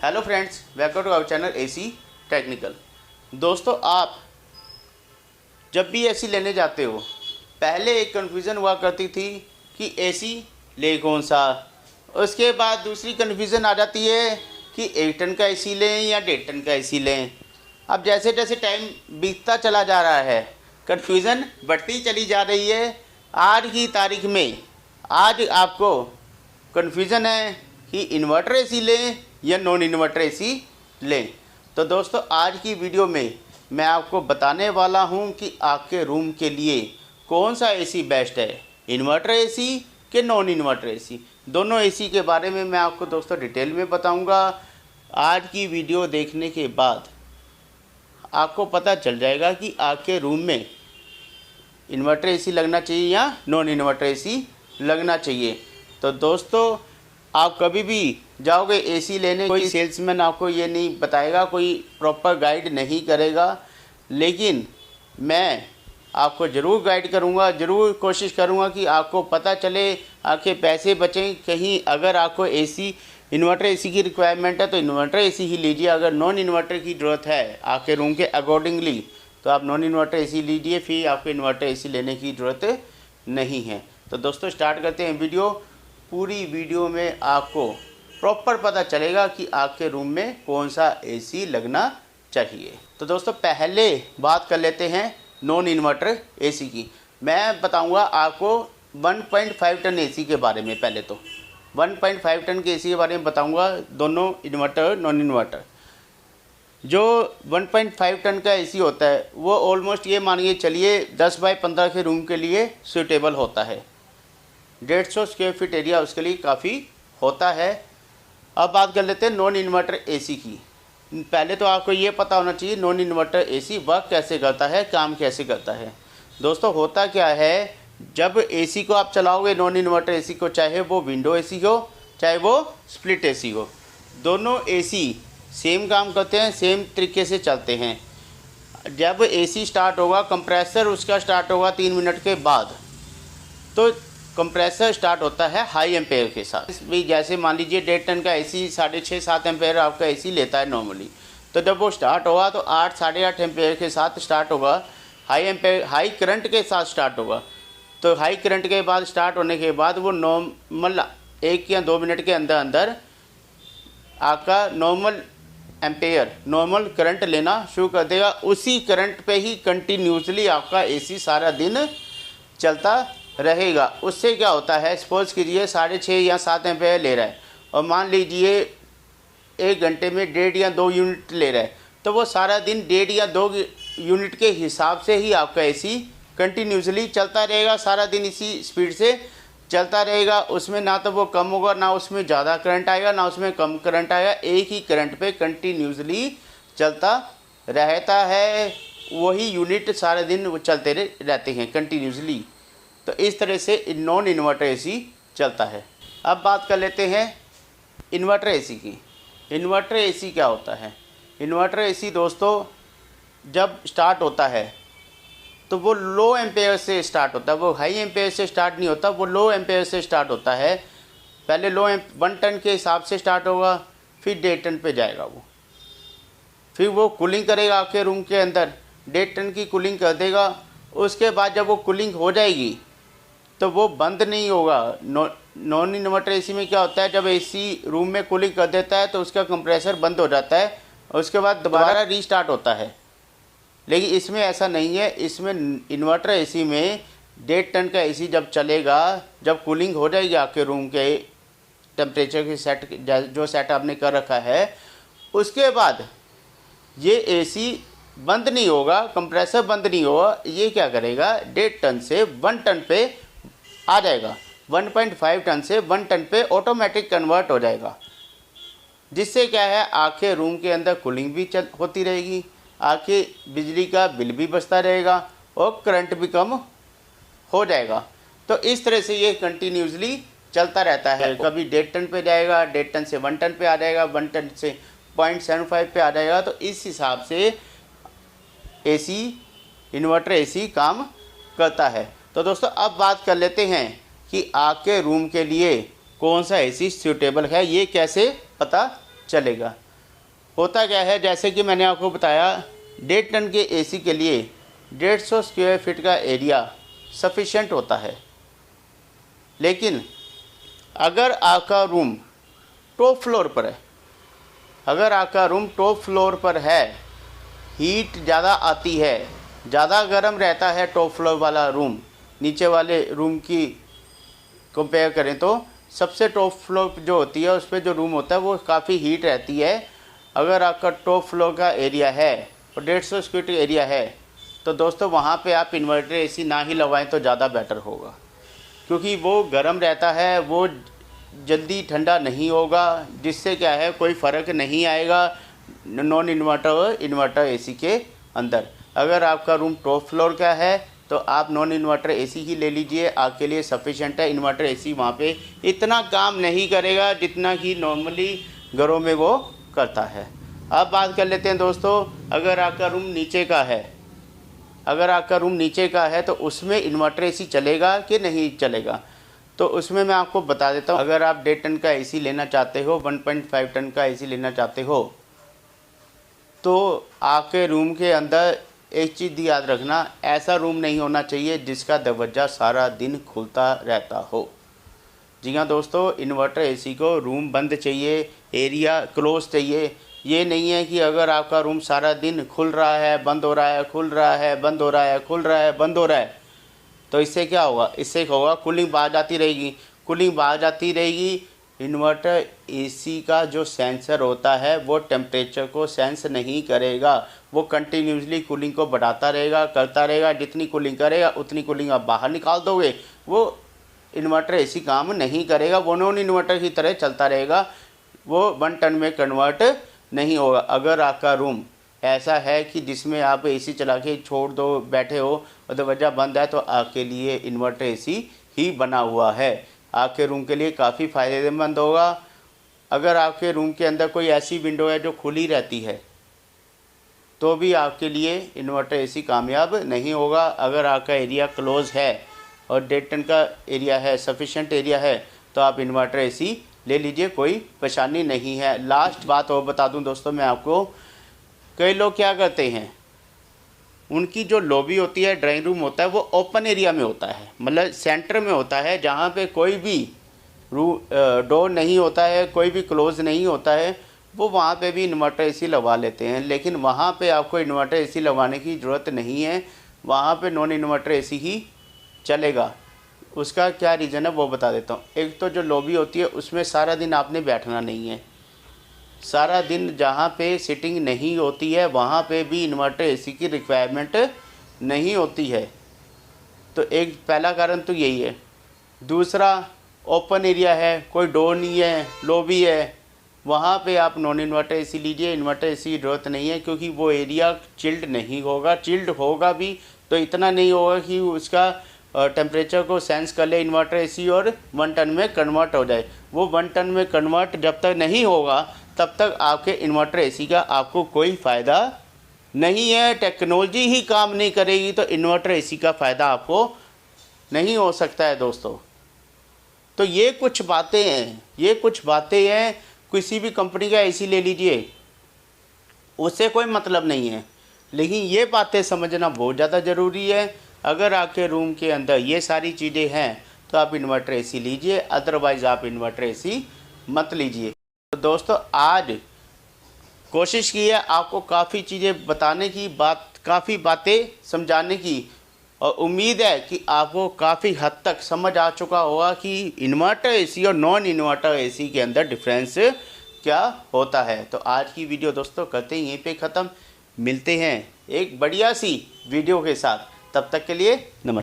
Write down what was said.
Hello friends, welcome to our channel AC technical. दोस्तों, आप जब भी एसी लेने जाते हो, पहले एक कन्फ्यूज़न हुआ करती थी कि एसी ले कौन सा। उसके बाद दूसरी कन्फ्यूज़न आ जाती है कि 1 टन का एसी लें या 1.5 टन का एसी लें। अब जैसे जैसे टाइम बीतता चला जा रहा है, कन्फ्यूज़न बढ़ती चली जा रही है। आज की तारीख में आज आपको कन्फ्यूज़न है कि इन्वर्टर एसी लें या नॉन इन्वर्टर एसी लें। तो दोस्तों, आज की वीडियो में मैं आपको बताने वाला हूं कि आपके रूम के लिए कौन सा एसी बेस्ट है, इन्वर्टर एसी कि नॉन इन्वर्टर एसी। दोनों एसी के बारे में मैं आपको दोस्तों डिटेल में बताऊंगा। आज की वीडियो देखने के बाद आपको पता चल जाएगा कि आपके रूम में इन्वर्टर एसी लगना चाहिए या नॉन इन्वर्टर एसी लगना चाहिए। तो दोस्तों, आप कभी भी जाओगे एसी लेने, कोई सेल्समैन आपको ये नहीं बताएगा, कोई प्रॉपर गाइड नहीं करेगा, लेकिन मैं आपको ज़रूर गाइड करूँगा, ज़रूर कोशिश करूँगा कि आपको पता चले, आपके पैसे बचें। कहीं अगर आपको एसी इन्वर्टर एसी की रिक्वायरमेंट है तो इन्वर्टर एसी ही लीजिए। अगर नॉन इन्वर्टर की ज़रूरत है आपके रूम के अकॉर्डिंगली तो आप नॉन इन्वर्टर एसी लीजिए, फिर आपको इन्वर्टर एसी लेने की ज़रूरत नहीं है। तो दोस्तों, स्टार्ट करते हैं वीडियो। पूरी वीडियो में आपको प्रॉपर पता चलेगा कि आपके रूम में कौन सा एसी लगना चाहिए। तो दोस्तों, पहले बात कर लेते हैं नॉन इन्वर्टर एसी की। मैं बताऊंगा आपको 1.5 टन एसी के बारे में। पहले तो 1.5 टन के एसी के बारे में बताऊंगा, दोनों इन्वर्टर नॉन इन्वर्टर। जो 1.5 टन का एसी होता है वो ऑलमोस्ट ये मानिए चलिए 10 बाय 15 के रूम के लिए सूटेबल होता है। 150 स्क्वायर फीट एरिया उसके लिए काफ़ी होता है। अब बात कर लेते हैं नॉन इन्वर्टर एसी की। पहले तो आपको ये पता होना चाहिए नॉन इन्वर्टर एसी वर्क कैसे करता है, काम कैसे करता है। दोस्तों, होता क्या है, जब एसी को आप चलाओगे नॉन इन्वर्टर एसी को, चाहे वो विंडो एसी हो चाहे वो स्प्लिट एसी हो, दोनों एसी सेम काम करते हैं, सेम तरीके से चलते हैं। जब एसी स्टार्ट होगा, कंप्रेसर उसका स्टार्ट होगा 3 मिनट के बाद, तो कंप्रेसर स्टार्ट होता है हाई एम्पेयर के साथ। भी जैसे मान लीजिए 1.5 टन का एसी 6.5-7 एम्पेयर आपका एसी लेता है नॉर्मली, तो जब वो स्टार्ट होगा तो 8-8.5 एम्पेयर के साथ स्टार्ट होगा, हाई करंट के साथ स्टार्ट होगा। तो हाई करंट के बाद स्टार्ट होने के बाद वो नॉर्मल 1 या 2 मिनट के अंदर अंदर आपका नॉर्मल एम्पेयर, नॉर्मल करंट लेना शुरू कर देगा। उसी करंट पे ही कंटिन्यूसली आपका एसी सारा दिन चलता रहेगा। उससे क्या होता है, सपोज कीजिए 6.5 या 7 एम्पेयर ले रहा है और मान लीजिए 1 घंटे में 1.5 या 2 यूनिट ले रहा है, तो वो सारा दिन 1.5 या 2 यूनिट के हिसाब से ही आपका एसी कंटिन्यूसली चलता रहेगा। सारा दिन इसी स्पीड से चलता रहेगा। उसमें ना तो वो कम होगा, ना उसमें ज़्यादा करंट आएगा, ना उसमें कम करंट आएगा। एक ही करंट पे कंटिन्यूसली चलता रहता है। वही यूनिट सारे दिन वो चलते रहते हैं कंटिन्यूसली। तो इस तरह से नॉन इन्वर्टर एसी चलता है। अब बात कर लेते हैं इन्वर्टर एसी की। इन्वर्टर एसी क्या होता है? इन्वर्टर एसी दोस्तों जब स्टार्ट होता है तो वो लो एम्पेयर से स्टार्ट होता है, वो हाई एम्पेयर से स्टार्ट नहीं होता, वो लो एम्पेयर से स्टार्ट होता है। पहले 1 टन के हिसाब से स्टार्ट होगा, फिर 1.5 टन पे जाएगा वो। फिर वो कूलिंग करेगा आपके रूम के अंदर, 1.5 टन की कूलिंग कर देगा। उसके बाद जब वो कूलिंग हो जाएगी तो वो बंद नहीं होगा। नॉन इन्वर्टर एसी में क्या होता है, जब एसी रूम में कूलिंग कर देता है तो उसका कंप्रेसर बंद हो जाता है और उसके बाद दोबारा रीस्टार्ट होता है। लेकिन इसमें ऐसा नहीं है। इसमें इन्वर्टर एसी में 1.5 टन का एसी जब चलेगा, जब कूलिंग हो जाएगी आपके रूम के टेम्परेचर के सेट जो सेट आपने कर रखा है, उसके बाद ये एसी बंद नहीं होगा, कंप्रेसर बंद नहीं होगा। ये क्या करेगा, 1.5 टन से 1 टन पे आ जाएगा, 1.5 टन से 1 टन पे ऑटोमेटिक कन्वर्ट हो जाएगा। जिससे क्या है, आपके रूम के अंदर कूलिंग भी होती रहेगी, आपके बिजली का बिल भी बचता रहेगा और करंट भी कम हो जाएगा। तो इस तरह से ये कंटिन्यूसली चलता रहता है। कभी 1.5 टन पे जाएगा, 1.5 टन से 1 टन पे आ जाएगा, 1 टन से 0.75 पे आ जाएगा। तो इस हिसाब से एसी इन्वर्टर एसी काम करता है। तो दोस्तों, अब बात कर लेते हैं कि आपके रूम के लिए कौन सा एसी सूटेबल है, ये कैसे पता चलेगा। होता क्या है, जैसे कि मैंने आपको बताया 1.5 टन के एसी के लिए 150 स्क्वायर फीट का एरिया सफिशेंट होता है। लेकिन अगर आपका रूम टॉप फ्लोर पर है, अगर आपका रूम टॉप फ्लोर पर है, हीट ज़्यादा आती है, ज़्यादा गर्म रहता है टॉप फ्लोर वाला रूम नीचे वाले रूम की कंपेयर करें तो सबसे टॉप फ्लोर जो होती है उस पर जो रूम होता है वो काफ़ी हीट रहती है। अगर आपका टॉप फ्लोर का एरिया है और 150 स्क्वायर फीट एरिया है तो दोस्तों वहाँ पे आप इन्वर्टर एसी ना ही लगवाएं तो ज़्यादा बेटर होगा, क्योंकि वो गर्म रहता है, वो जल्दी ठंडा नहीं होगा, जिससे क्या है कोई फ़र्क नहीं आएगा नॉन इन्वर्टर और इन्वर्टर एसी के अंदर। अगर आपका रूम टॉप फ्लोर का है तो आप नॉन इन्वर्टर एसी ही ले लीजिए, आपके लिए सफिशेंट है। इन्वर्टर एसी वहाँ पे इतना काम नहीं करेगा जितना कि नॉर्मली घरों में वो करता है। अब बात कर लेते हैं दोस्तों, अगर आपका रूम नीचे का है, अगर आपका रूम नीचे का है तो उसमें इन्वर्टर एसी चलेगा कि नहीं चलेगा, तो उसमें मैं आपको बता देता हूँ। अगर आप 1.5 टन का एसी लेना चाहते हो, 1.5 टन का एसी लेना चाहते हो, तो आपके रूम के अंदर एक चीज़ याद रखना, ऐसा रूम नहीं होना चाहिए जिसका दरवाज़ा सारा दिन खुलता रहता हो। जी हाँ दोस्तों, इन्वर्टर एसी को रूम बंद चाहिए, एरिया क्लोज चाहिए। ये नहीं है कि अगर आपका रूम सारा दिन खुल रहा है, बंद हो रहा है, खुल रहा है, बंद हो रहा है, खुल रहा है, बंद हो रहा है, तो इससे क्या होगा, इससे क्या होगा, कूलिंग बाहर जाती रहेगी, कूलिंग बाहर जाती रहेगी। इन्वर्टर एसी का जो सेंसर होता है वो टेम्परेचर को सेंस नहीं करेगा, वो कंटिन्यूसली कूलिंग को बढ़ाता रहेगा, करता रहेगा। जितनी कूलिंग करेगा उतनी कूलिंग आप बाहर निकाल दोगे, वो इन्वर्टर एसी काम नहीं करेगा, वो नॉन इन्वर्टर की तरह चलता रहेगा, वो 1 टन में कन्वर्ट नहीं होगा। अगर आपका रूम ऐसा है कि जिसमें आप एसी चला के छोड़ दो, बैठे हो और दरवाज़ा बंद है, तो आपके लिए इन्वर्टर एसी ही बना हुआ है, आपके रूम के लिए काफ़ी फ़ायदेमंद होगा। अगर आपके रूम के अंदर कोई ऐसी विंडो है जो खुली रहती है तो भी आपके लिए इन्वर्टर एसी कामयाब नहीं होगा। अगर आपका एरिया क्लोज है और 1.5 टन का एरिया है, सफिशेंट एरिया है, तो आप इन्वर्टर एसी ले लीजिए, कोई परेशानी नहीं है। लास्ट बात और बता दूं दोस्तों मैं आपको, कई लोग क्या करते हैं, उनकी जो लॉबी होती है, ड्राइंग रूम होता है, वो ओपन एरिया में होता है, मतलब सेंटर में होता है, जहाँ पे कोई भी डोर नहीं होता है, कोई भी क्लोज नहीं होता है, वो वहाँ पे भी इन्वर्टर एसी लगवा लेते हैं। लेकिन वहाँ पे आपको इन्वर्टर एसी लगवाने की ज़रूरत नहीं है, वहाँ पे नॉन इन्वर्टर एसी ही चलेगा। उसका क्या रीज़न है वो बता देता हूँ। एक तो जो लॉबी होती है उसमें सारा दिन आपने बैठना नहीं है, सारा दिन जहाँ पे सिटिंग नहीं होती है वहाँ पे भी इन्वर्टर एसी की रिक्वायरमेंट नहीं होती है, तो एक पहला कारण तो यही है। दूसरा, ओपन एरिया है, कोई डोर नहीं है, लॉबी है, वहाँ पे आप नॉन इन्वर्टर एसी लीजिए, इन्वर्टर एसी की ज़रूरत नहीं है, क्योंकि वो एरिया चिल्ड नहीं होगा। चिल्ड होगा भी तो इतना नहीं होगा कि उसका टेम्परेचर को सेंस कर ले इन्वर्टर एसी और 1 टन में कन्वर्ट हो जाए। वो 1 टन में कन्वर्ट जब तक नहीं होगा तब तक आपके इन्वर्टर एसी का आपको कोई फ़ायदा नहीं है। टेक्नोलॉजी ही काम नहीं करेगी तो इन्वर्टर एसी का फ़ायदा आपको नहीं हो सकता है दोस्तों। तो ये कुछ बातें हैं, ये कुछ बातें हैं। किसी भी कंपनी का एसी ले लीजिए, उससे कोई मतलब नहीं है, लेकिन ये बातें समझना बहुत ज़्यादा ज़रूरी है। अगर आपके रूम के अंदर ये सारी चीज़ें हैं तो आप इन्वर्टर एसी लीजिए, अदरवाइज़ आप इन्वर्टर एसी मत लीजिए। तो दोस्तों आज कोशिश की है आपको काफ़ी चीज़ें बताने की, काफ़ी बातें समझाने की, और उम्मीद है कि आपको काफ़ी हद तक समझ आ चुका होगा कि इन्वर्टर एसी और नॉन इन्वर्टर एसी के अंदर डिफरेंस क्या होता है। तो आज की वीडियो दोस्तों करते हैं यहीं पे ख़त्म, मिलते हैं एक बढ़िया सी वीडियो के साथ, तब तक के लिए नमस्कार।